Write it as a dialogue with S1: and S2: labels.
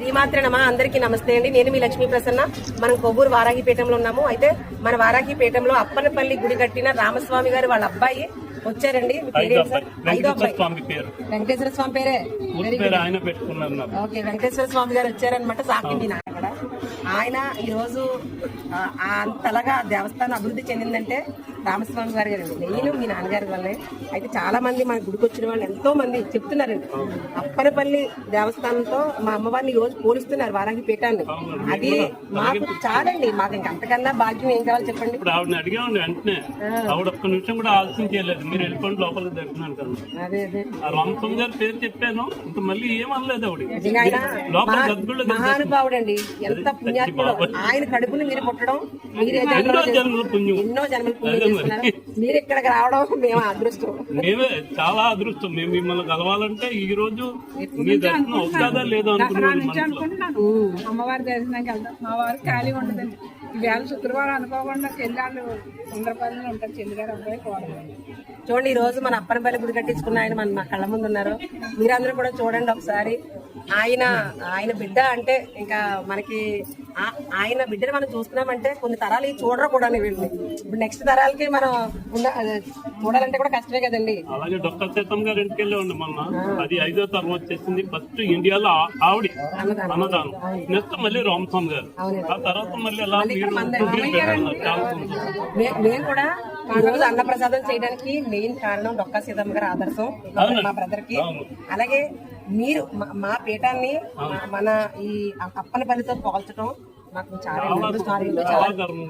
S1: శ్రీమాత్రే నమ. అందరికీ నమస్తే అండి. నేను మీ లక్ష్మీ ప్రసన్న. మనం కొవ్వూరు వారాహిపేటంలో ఉన్నాము. అయితే మన వారాహిపేటంలో అప్పనపల్లి గుడి కట్టిన రామస్వామి గారు వాళ్ళ అబ్బాయి వచ్చారండి.
S2: వెంకటేశ్వర
S1: స్వామి పేరే ఓకే. వెంకటేశ్వర స్వామి గారు వచ్చారనమాట. సాకింది నాయన ఆయన ఈ రోజు అంతలాగా దేవస్థానం అభివృద్ధి చెందిందంటే రామస్వామి గారు గారండి. నేను మీ నాన్నగారి వల్లే. అయితే చాలా మంది మన గుడికి వచ్చిన వాళ్ళు ఎంతో మంది చెప్తున్నారండి, అప్పనపల్లి దేవస్థానంతో మా అమ్మవారిని ఈ రోజు పోలిస్తున్నారు వారాహి పీఠాన్ని. అది మాకు చాలండి. మాకు ఇంకంతకన్నా భాగ్యం ఏం కావాలి చెప్పండి.
S2: ఇప్పుడు ఆవిడని అడిగామండి వెంటనే. ఆవిడ ఒక్క నిమిషం కూడా ఆలోచన చేయలేదు. మీరు వెళ్ళిపోండి లోపలికి దర్శనాలు కదా.
S1: అదే అదే
S2: రామస్వామి గారి పేరు చెప్పాను, ఇంకా మళ్ళీ ఏమనలేదు ఆవిడ.
S1: మహానుభావుడు అండి. ఎంత పుణ్యాత్ముడు. ఆయన కడుపుని మీరు పుట్టడం,
S2: ఎన్నో జన్మల పుణ్యం.
S1: ఎన్నో జన్మల పుణ్యం. మీరు ఇక్కడికి రావడం మేము అదృష్టం.
S2: మేమే చాలా అదృష్టం. మేము మిమ్మల్ని కలవాలంటే ఈ రోజు మీ దర్శనం అవుతుందా లేదో అనుకున్నాను.
S3: అమ్మవారి దర్శనానికి వెళ్తాం. మా వారు ఖాళీ ఉండదండి. ఈవేళ శుక్రవారం అనుకోకుండా చెల్లాళ్ళు 100 ఉంటారు. చెల్లిగారు అబ్బాయి కోడలు.
S1: చూడండి, ఈ రోజు మన అప్పనపల్లి గుడి కట్టించుకున్న ఆయన మా కళ్ళ ముందు ఉన్నారు. మీరందరూ కూడా చూడండి ఒకసారి. ఆయన బిడ్డ అంటే ఇంకా మనకి ఆయన బిడ్డని మనం చూస్తున్నామంటే కొన్ని తరాలు చూడరు కూడా వీళ్ళని. ఇప్పుడు నెక్స్ట్ తరాలకి మనం చూడాలంటే కూడా కష్టమే కదండి.
S2: అలాగే డొక్క సీతమ్మ గారు ఇంటికి వెళ్ళే ఉండి మొన్న. అది 5వ తరం వచ్చేసింది. ఫస్ట్ ఇండియాలో ఆవిడ అన్నదానం. నెక్స్ట్ మళ్ళీ రామస్వామి గారు. ఆ తర్వాత మళ్ళీ అలా
S1: మేము కూడా ఈ రోజు అన్నప్రసాదం చేయడానికి మెయిన్ కారణం డొక్కా సీతమ్మ గారి ఆదర్శం మా బ్రదర్ కి. అలాగే మీరు మా పీఠాన్ని మన ఈ అప్పనపల్లితో పోల్చడం నాకు చాలా గర్వం.